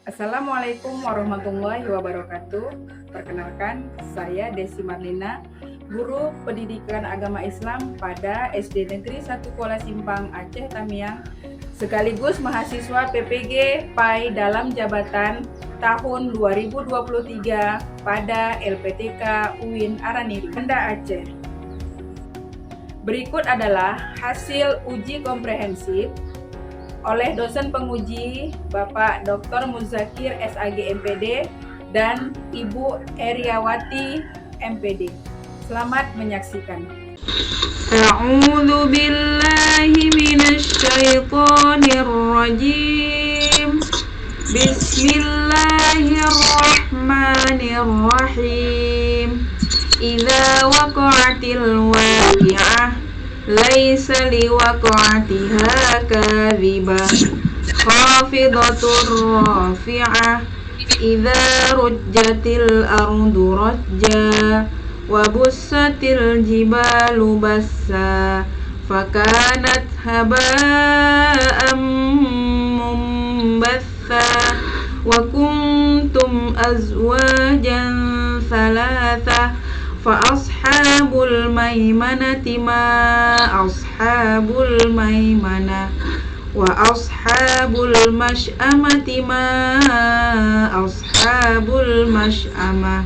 Assalamualaikum warahmatullahi wabarakatuh. Perkenalkan, saya Desi Marlina, Guru Pendidikan Agama Islam pada SD Negeri 1 Kuala Simpang, Aceh Tamiang, sekaligus mahasiswa PPG PAI dalam jabatan tahun 2023 pada LPTK UIN Araniri, Banda Aceh. Berikut adalah hasil uji komprehensif oleh dosen penguji Bapak Dr. Muzakir SAG MPD dan Ibu Eriawati MPD. Selamat menyaksikan. A'udzu billahi minasy syaithanir rajim. Bismillahirrahmanirrahim. Idza waqa'atil waqi'ah laisa liwaqa'atiha kadhibah khafidatur rafi'ah idza rujjatil ardu rajja wa bussatil jibalu bassa fakanat haba'an mumbatha wa kuntum azwajan thalatha fa ashabul maimanati ma ashabul maimanah wa ashabul masy'amati ma ashabul masy'amah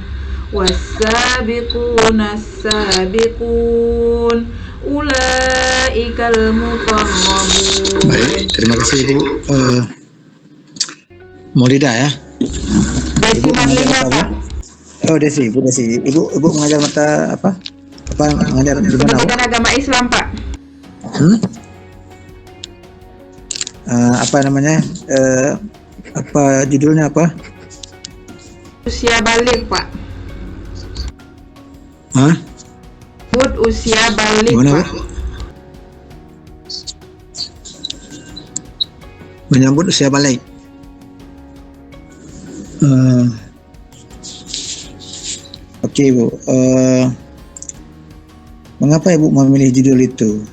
was-sabiquna as-sabiqun ulaikal muqarrabun. Baik, terima kasih Ibu Maulida ya. Desi Marlina, Pak. Oh Desi, Ibu Desi. Ibu mengajar mata apa? Mengajar di mana? Pendidikan Agama Islam, Pak. Apa namanya? Apa judulnya apa? Usia balik, Pak. Hah? Usia balik, Mana, Pak. Bu? Menyambut usia balik. Oke, Ibu. Mengapa Ibu memilih judul itu?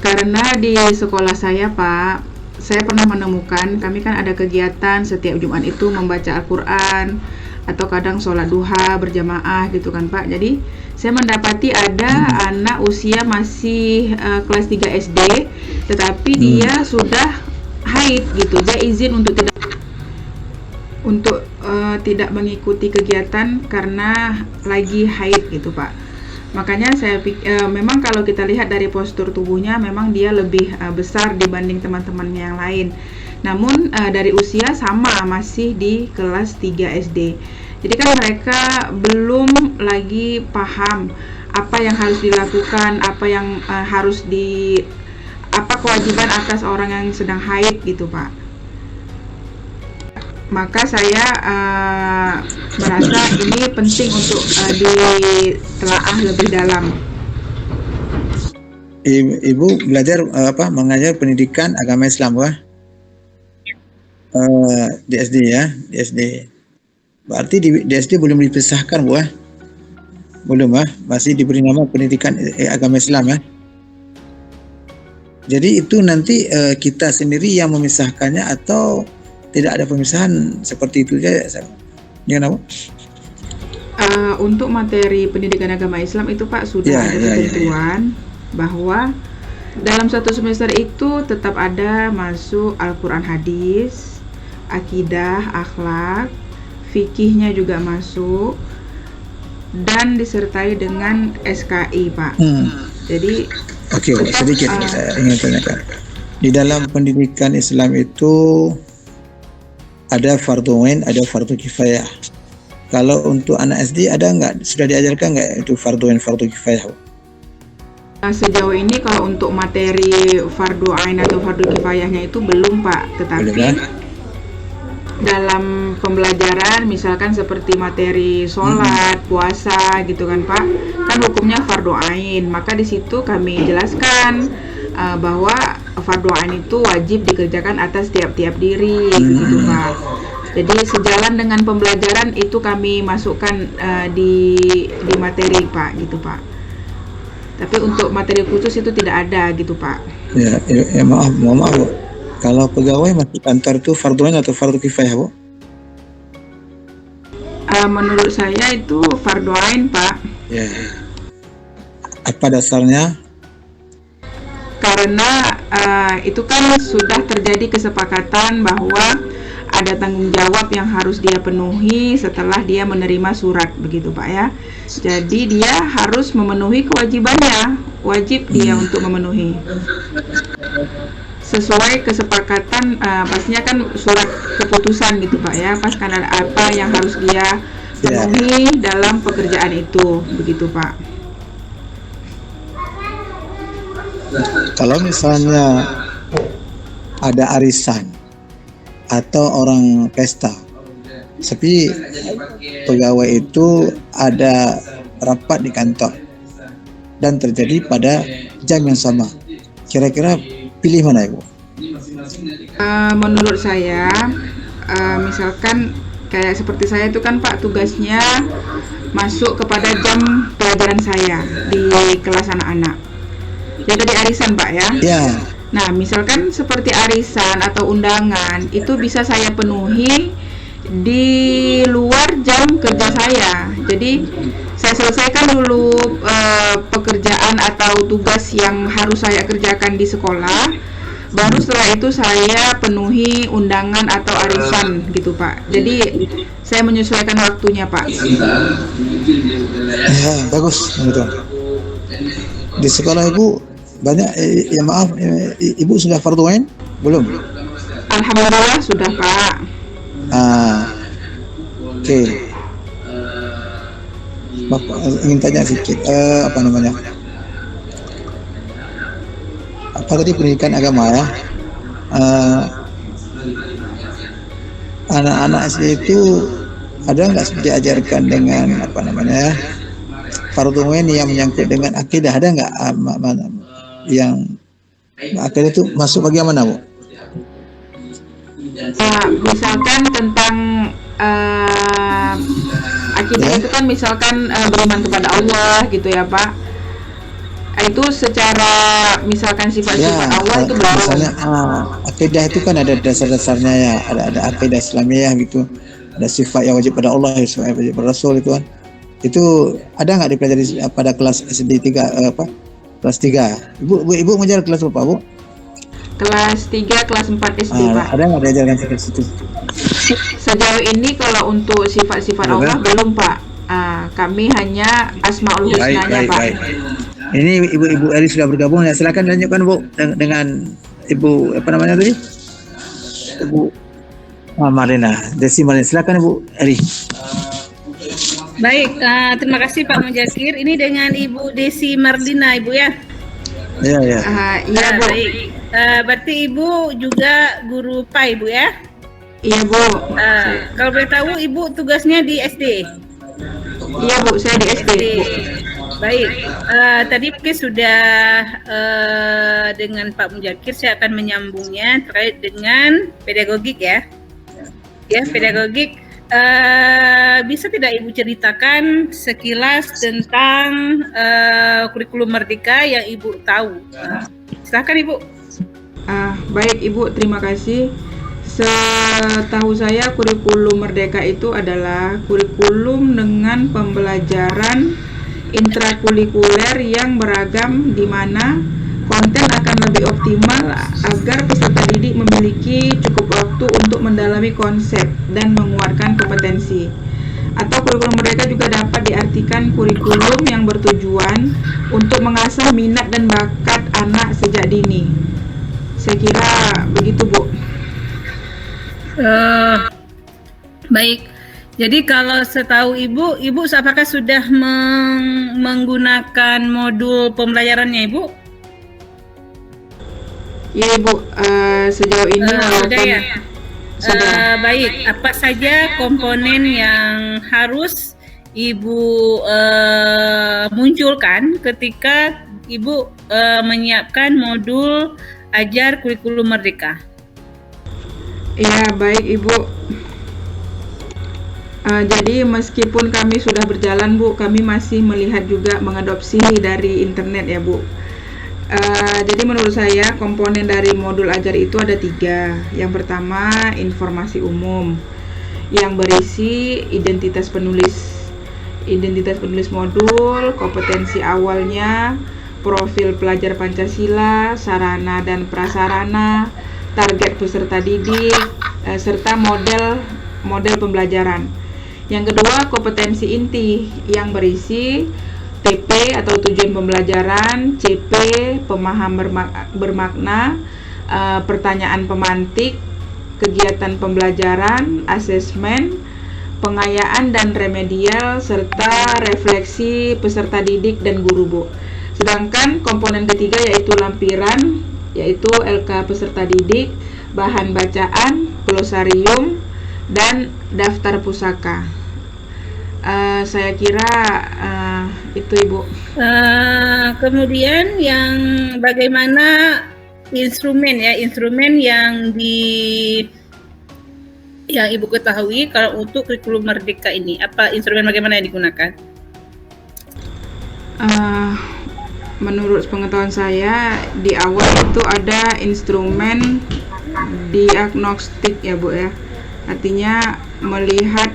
Karena di sekolah saya, Pak, saya pernah menemukan kami kan ada kegiatan setiap Jumat itu membaca Al-Quran atau kadang sholat duha berjamaah gitu kan, Pak. Jadi saya mendapati ada anak usia masih kelas 3 SD, tetapi dia sudah haid gitu. Dia izin untuk tidak mengikuti kegiatan karena lagi haid gitu, Pak. Makanya saya pikir memang kalau kita lihat dari postur tubuhnya memang dia lebih besar dibanding teman-temannya yang lain. Namun dari usia sama, masih di kelas 3 SD. Jadi kan mereka belum lagi paham apa yang harus dilakukan, apa yang apa kewajiban atas orang yang sedang haid gitu, Pak. Maka saya merasa ini penting untuk ditelaah lebih dalam. Ibu belajar mengajar pendidikan agama Islam, Wah? Di SD ya, di SD. Berarti di SD belum dipisahkan, Bu? Belum, masih diberi nama pendidikan agama Islam ya. Jadi itu nanti kita sendiri yang memisahkannya atau tidak ada pemisahan seperti itu saja? Gimana, Bu? Untuk materi pendidikan agama Islam itu, Pak, sudah ada ketentuan bahwa dalam satu semester itu tetap ada masuk Al-Quran hadis, akidah, akhlak, fikihnya juga masuk, dan disertai dengan SKI, Pak. Jadi Oke, sedikit saya ingin tanyakan. Di dalam pendidikan Islam itu ada fardhu ain, ada fardhu kifayah. Kalau untuk anak SD ada nggak? Sudah diajarkan nggak itu fardhu ain, fardhu kifayah? Sejauh ini kalau untuk materi fardhu ain atau fardhu kifayahnya itu belum, Pak. Tetapi dalam pembelajaran misalkan seperti materi sholat, puasa gitu kan, Pak, kan hukumnya fardhu ain. Maka di situ kami jelaskan bahwa fardhu ain itu wajib dikerjakan atas tiap-tiap diri gitu, Pak. Jadi sejalan dengan pembelajaran itu kami masukkan di materi, Pak, gitu, Pak. Tapi untuk materi khusus itu tidak ada gitu, Pak. Ya, mohon maaf, Bu. Kalau pegawai masuk kantor itu fardu ain atau fardu kifayah, Bu? Menurut saya itu fardhu ain, Pak. Ya. Apa dasarnya? Karena itu kan sudah terjadi kesepakatan bahwa ada tanggung jawab yang harus dia penuhi setelah dia menerima surat, begitu Pak ya. Jadi dia harus memenuhi kewajibannya, wajib dia untuk memenuhi sesuai kesepakatan. Pastinya kan surat keputusan gitu Pak ya, pas kan ada apa yang harus dia penuhi dalam pekerjaan itu, begitu Pak. Kalau misalnya ada arisan atau orang pesta, tapi pegawai itu ada rapat di kantor dan terjadi pada jam yang sama, kira-kira pilih mana, Ibu? Menurut saya, misalkan kayak seperti saya itu kan Pak, tugasnya masuk kepada jam pelajaran saya di kelas anak-anak. Jadi tadi arisan Pak ya. Ya. Nah, misalkan seperti arisan atau undangan itu bisa saya penuhi di luar jam kerja saya. Jadi saya selesaikan dulu pekerjaan atau tugas yang harus saya kerjakan di sekolah. Baru setelah itu saya penuhi undangan atau arisan gitu Pak. Jadi saya menyesuaikan waktunya Pak. Ya, bagus gitu. Di sekolah Ibu banyak Ibu sudah fardu ain? Belum? Alhamdulillah sudah Pak. Oke. Bapak ingin tanya sedikit, apa namanya? Apa tadi pendidikan agama ya? Anak-anak SD itu ada nggak diajarkan dengan apa namanya? Fardu ain yang menyangkut dengan akidah, ada nggak yang akidah itu masuk bagian mana, Bu? Misalkan tentang akidah itu kan misalkan beriman kepada Allah gitu ya Pak. Itu secara misalkan sifat-sifat Allah itu belum. Misalnya akidah itu kan ada dasar-dasarnya ya, ada akidah Islamiyah gitu, ada sifat yang wajib pada Allah, sifat yang wajib pada Rasul itu kan. Itu ada nggak dipelajari pada kelas SD 3 kelas 3? Ibu mengajar kelas berapa, Bu? Kelas 3, kelas 4 SD, Pak. Ada nggak diajarkan seperti itu? Sejauh ini kalau untuk sifat-sifat Allah belum, Pak. Kami hanya Asmaul Husnanya, Pak. Baik. Ini Ibu Eri sudah bergabung ya. Silakan lanjutkan, Bu, dengan Ibu apa namanya tadi? Ibu Marlina, Desi Marlina. Silakan Ibu Eri. Baik, terima kasih Pak Mujakir. Ini dengan Ibu Desi Marlina, Ibu ya? Iya. Iya, Bu. Baik. Berarti Ibu juga guru PAI, Bu ya? Iya, Bu. Kalau boleh tahu Ibu tugasnya di SD? Iya, Bu, saya di SD. Bu. Baik. Tadi mungkin sudah dengan Pak Mujakir, saya akan menyambungnya terkait dengan pedagogik ya. Ya, pedagogik. Bisa tidak Ibu ceritakan sekilas tentang kurikulum Merdeka yang Ibu tahu? Silakan Ibu. Baik Ibu, terima kasih. Setahu saya kurikulum Merdeka itu adalah kurikulum dengan pembelajaran intrakurikuler yang beragam, di mana konten akan lebih optimal agar peserta didik memiliki cukup waktu untuk mendalami konsep dan menguatkan kompetensi. Atau kurikulum Merdeka juga dapat diartikan kurikulum yang bertujuan untuk mengasah minat dan bakat anak sejak dini. Saya kira begitu, Bu. Baik. Jadi kalau setahu Ibu apakah sudah menggunakan modul pembelajarannya Ibu? Iya Ibu, sejauh ini sudah ya. Baik, apa saja komponen yang harus Ibu munculkan ketika Ibu menyiapkan modul ajar kurikulum Merdeka? Iya, baik Ibu. Jadi meskipun kami sudah berjalan, Bu, kami masih melihat juga mengadopsi dari internet ya, Bu. Jadi menurut saya komponen dari modul ajar itu ada 3. Yang pertama informasi umum yang berisi identitas penulis modul, kompetensi awalnya, profil pelajar Pancasila, sarana dan prasarana, target peserta didik, serta model pembelajaran. Yang kedua kompetensi inti yang berisi TP atau tujuan pembelajaran, CP pemaham bermakna, pertanyaan pemantik, kegiatan pembelajaran, asesmen, pengayaan dan remedial, serta refleksi peserta didik dan guru, Bu. Sedangkan komponen ketiga yaitu lampiran, yaitu LK peserta didik, bahan bacaan, glosarium, dan daftar pusaka. Saya kira itu, Ibu. Kemudian yang bagaimana instrumen yang Ibu ketahui kalau untuk kurikulum Merdeka ini, apa instrumen bagaimana yang digunakan? Menurut pengetahuan saya di awal itu ada instrumen diagnostik ya, Bu ya. Artinya melihat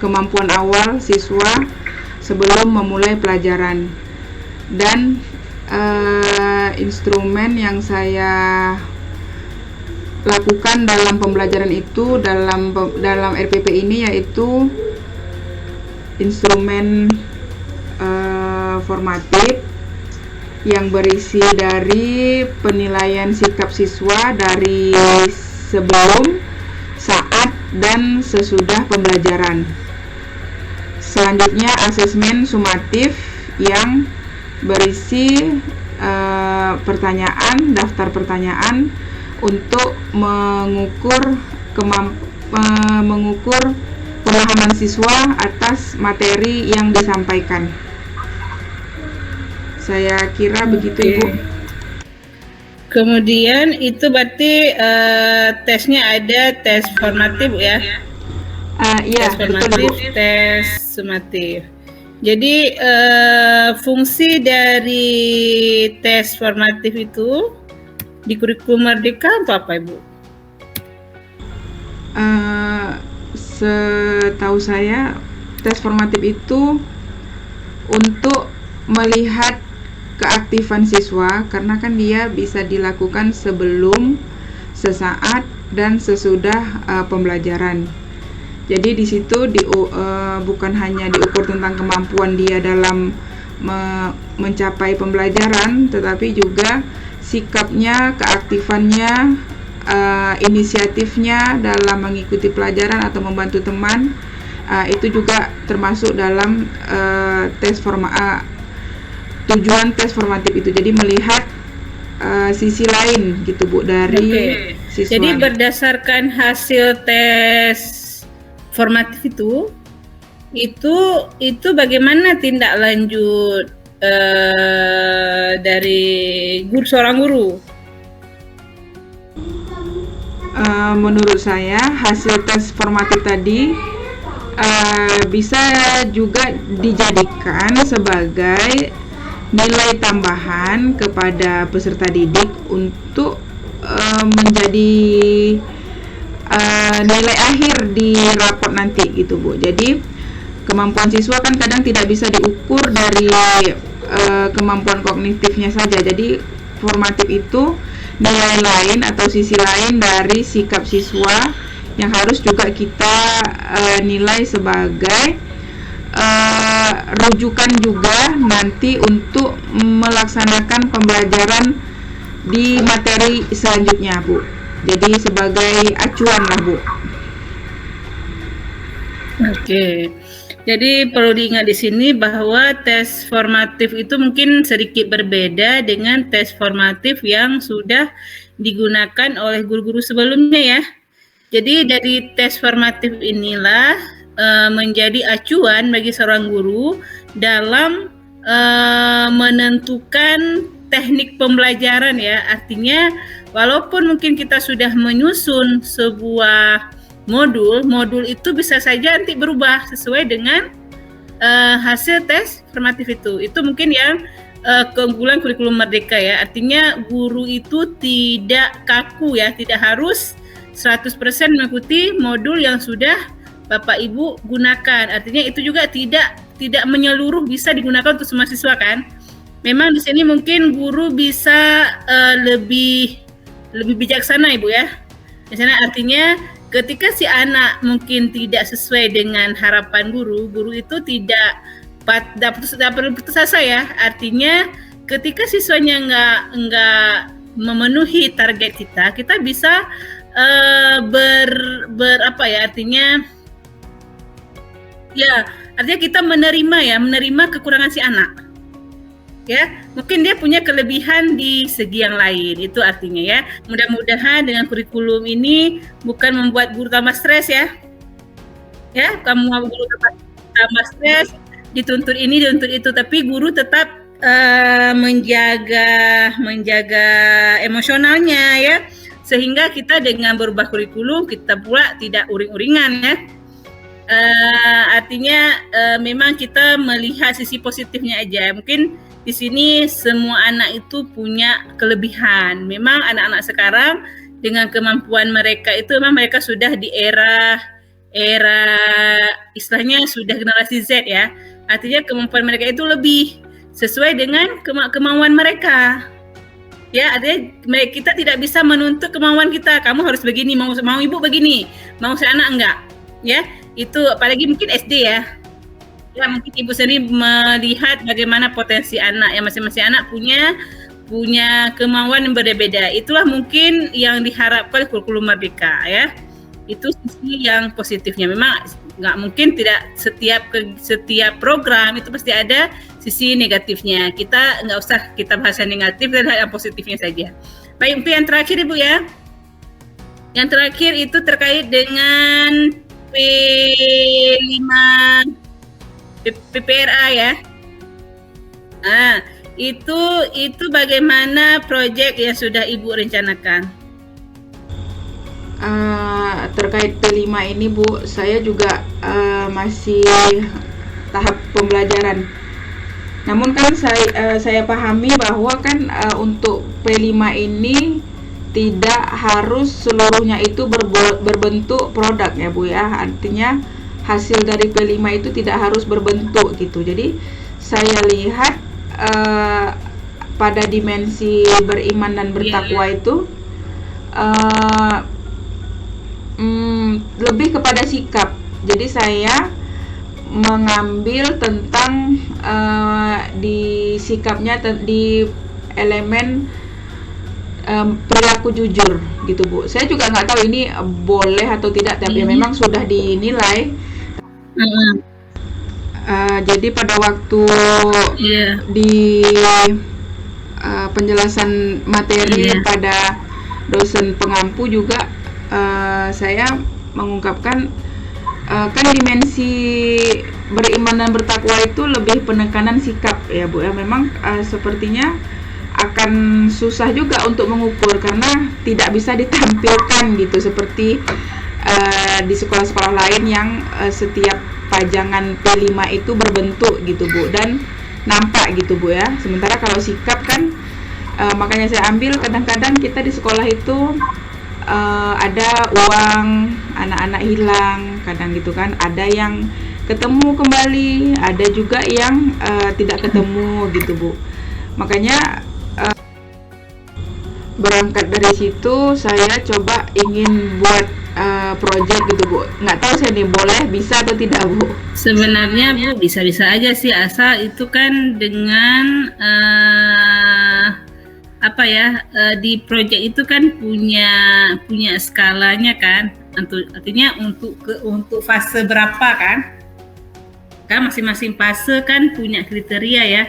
kemampuan awal siswa sebelum memulai pelajaran. Dan instrumen yang saya lakukan dalam pembelajaran itu dalam RPP ini yaitu instrumen formatif yang berisi dari penilaian sikap siswa dari sebelum, saat, dan sesudah pembelajaran. Selanjutnya asesmen sumatif yang berisi pertanyaan, daftar pertanyaan untuk mengukur pemahaman siswa atas materi yang disampaikan. Saya kira begitu, Ibu. Kemudian itu berarti tesnya ada tes formatif ya? Iya, tes formatif, betul, Bu. tes sumatif. Jadi fungsi dari tes formatif itu di kurikulum Merdeka apa, Ibu? Setahu saya tes formatif itu untuk melihat keaktifan siswa, karena kan dia bisa dilakukan sebelum, sesaat, dan sesudah pembelajaran. Jadi di situ bukan hanya diukur tentang kemampuan dia dalam mencapai pembelajaran, tetapi juga sikapnya, keaktifannya, inisiatifnya dalam mengikuti pelajaran atau membantu teman. Itu juga termasuk dalam tujuan tes formatif itu. Jadi melihat sisi lain gitu, Bu, dari siswa. Jadi berdasarkan hasil tes formatif itu bagaimana tindak lanjut dari seorang guru? Menurut saya hasil tes formatif tadi bisa juga dijadikan sebagai nilai tambahan kepada peserta didik untuk menjadi nilai akhir di raport nanti gitu, Bu. Jadi kemampuan siswa kan kadang tidak bisa diukur dari kemampuan kognitifnya saja. Jadi formatif itu nilai lain atau sisi lain dari sikap siswa yang harus juga kita nilai sebagai rujukan juga nanti untuk melaksanakan pembelajaran di materi selanjutnya, Bu. Jadi sebagai acuan lah, Bu. Oke. Jadi perlu diingat di sini bahwa tes formatif itu mungkin sedikit berbeda dengan tes formatif yang sudah digunakan oleh guru-guru sebelumnya ya. Jadi dari tes formatif inilah menjadi acuan bagi seorang guru dalam menentukan teknik pembelajaran ya. Artinya walaupun mungkin kita sudah menyusun sebuah modul itu bisa saja nanti berubah sesuai dengan hasil tes formatif itu. Itu mungkin yang keunggulan kurikulum merdeka ya. Artinya guru itu tidak kaku ya, tidak harus 100% mengikuti modul yang sudah Bapak Ibu gunakan. Artinya itu juga tidak menyeluruh bisa digunakan untuk semua siswa kan. Memang di sini mungkin guru bisa lebih bijaksana Ibu ya. Di sana artinya ketika si anak mungkin tidak sesuai dengan harapan guru itu tidak dapat putus asa ya. Artinya ketika siswanya nggak memenuhi target kita bisa apa ya, artinya kita menerima kekurangan si anak. Ya, mungkin dia punya kelebihan di segi yang lain. Itu artinya ya. Mudah-mudahan dengan kurikulum ini bukan membuat guru tambah stres ya. Ya, kamu guru tambah stres, dituntut ini, dituntut itu, tapi guru tetap menjaga emosionalnya ya. Sehingga kita dengan berubah kurikulum kita pula tidak uring-uringan ya. Artinya memang kita melihat sisi positifnya aja. Mungkin di sini semua anak itu punya kelebihan. Memang anak-anak sekarang dengan kemampuan mereka itu memang mereka sudah di era istilahnya sudah generasi Z ya. Artinya kemampuan mereka itu lebih sesuai dengan kemauan mereka. Ya, artinya kita tidak bisa menuntut kemauan kita. Kamu harus begini, mau ibu begini, mau si anak enggak. Ya, itu apalagi mungkin SD ya. Ya, mungkin ibu sendiri melihat bagaimana potensi anak, ya masing-masing anak punya kemauan yang berbeda. Itulah mungkin yang diharapkan kurikulum merdeka ya. Itu sisi yang positifnya. Memang nggak mungkin tidak setiap program itu pasti ada sisi negatifnya. Kita nggak usah kita bahas yang negatif dan yang positifnya saja. Baik, itu yang terakhir Ibu ya. Yang terakhir itu terkait dengan PPRA ya. Nah, itu bagaimana proyek yang sudah Ibu rencanakan? Terkait P5 ini Bu, saya juga masih tahap pembelajaran. Namun kan saya pahami bahwa kan untuk P5 ini tidak harus seluruhnya itu berbentuk produk ya Bu ya. Artinya hasil dari P5 itu tidak harus berbentuk gitu. Jadi saya lihat pada dimensi beriman dan bertakwa itu lebih kepada sikap. Jadi saya mengambil tentang di sikapnya di elemen perilaku jujur gitu Bu. Saya juga nggak tahu ini boleh atau tidak, tapi memang sudah dinilai. Jadi pada waktu di penjelasan materi pada dosen pengampu juga saya mengungkapkan kan dimensi beriman dan bertakwa itu lebih penekanan sikap ya Bu ya. Memang sepertinya akan susah juga untuk mengukur karena tidak bisa ditampilkan gitu seperti di sekolah-sekolah lain yang setiap pajangan P5 itu berbentuk gitu Bu dan nampak gitu Bu ya. Sementara kalau sikap kan makanya saya ambil kadang-kadang kita di sekolah itu ada uang anak-anak hilang kadang gitu kan, ada yang ketemu kembali, ada juga yang tidak ketemu gitu Bu. Makanya berangkat dari situ saya coba ingin buat project gitu Bu. Nggak tahu saya nih boleh bisa atau tidak Bu? Sebenarnya Bu bisa-bisa aja sih, asal itu kan dengan di project itu kan punya skalanya kan. Artinya untuk fase berapa kan? Kan masing-masing fase kan punya kriteria ya.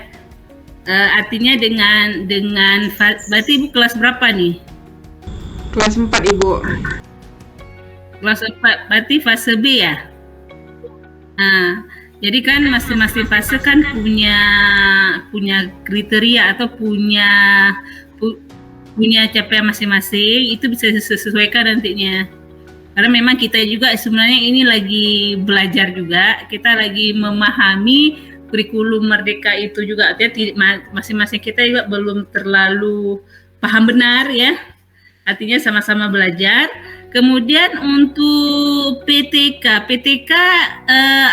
Artinya dengan berarti Ibu kelas berapa nih? Kelas 4 Ibu. Kelas 4 berarti fase B ya? Nah, jadi kan masing-masing fase kan punya kriteria atau punya capaian masing-masing, itu bisa disesuaikan nantinya. Karena memang kita juga sebenarnya ini lagi belajar juga, kita lagi memahami kurikulum Merdeka itu juga artinya masing-masing kita juga belum terlalu paham benar ya. Artinya sama-sama belajar. Kemudian untuk PTK,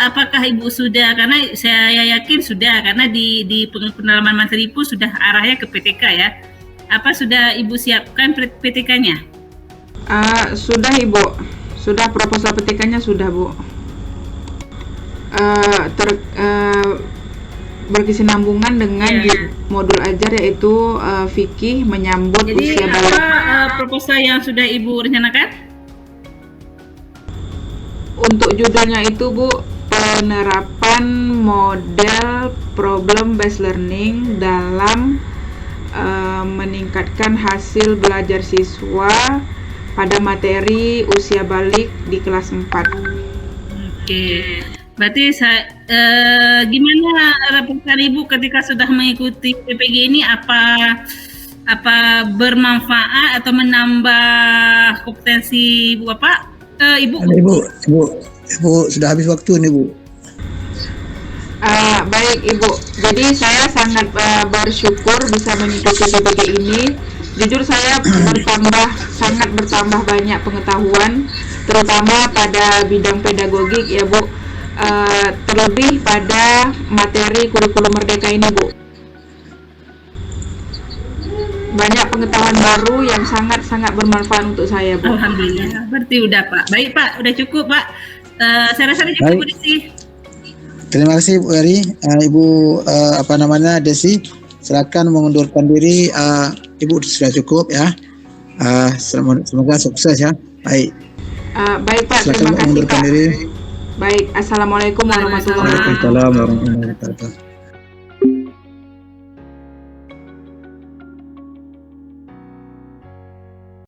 apakah Ibu sudah? Karena saya yakin sudah, karena di pendalaman materi pun sudah arahnya ke PTK ya. Apa sudah Ibu siapkan PTK-nya? Sudah Ibu, sudah proposal PTK-nya sudah Bu. Berkesinambungan dengan modul ajar yaitu fikih menyambut Jadi usia balik. apa proposal yang sudah Ibu rencanakan? Untuk judulnya itu Bu, penerapan model problem based learning dalam meningkatkan hasil belajar siswa pada materi usia balik di kelas 4. Oke. Berarti gimana reportan Ibu ketika sudah mengikuti PPG ini, apa bermanfaat atau menambah kompetensi Ibu Bapak? Ibu sudah habis waktu nih Bu. Baik Ibu, jadi saya sangat bersyukur bisa mengikuti PPG ini. Jujur saya sangat bertambah banyak pengetahuan, terutama pada bidang pedagogik ya Bu, terlebih pada materi kurikulum Merdeka ini Bu. Banyak pengetahuan baru yang sangat-sangat bermanfaat untuk saya Bu. Alhamdulillah, berarti udah Pak. Baik Pak, udah cukup Pak. Saya rasa cukup Bu Desi. Terima kasih Bu Eri. Ibu Desi, silakan mengundurkan diri. Ibu sudah cukup ya. Semoga sukses ya. Baik. Baik Pak, silakan terima kasih mengundurkan Pak. diri. Baik, Assalamualaikum warahmatullahi wabarakatuh. Waalaikumsalam warahmatullahi wabarakatuh.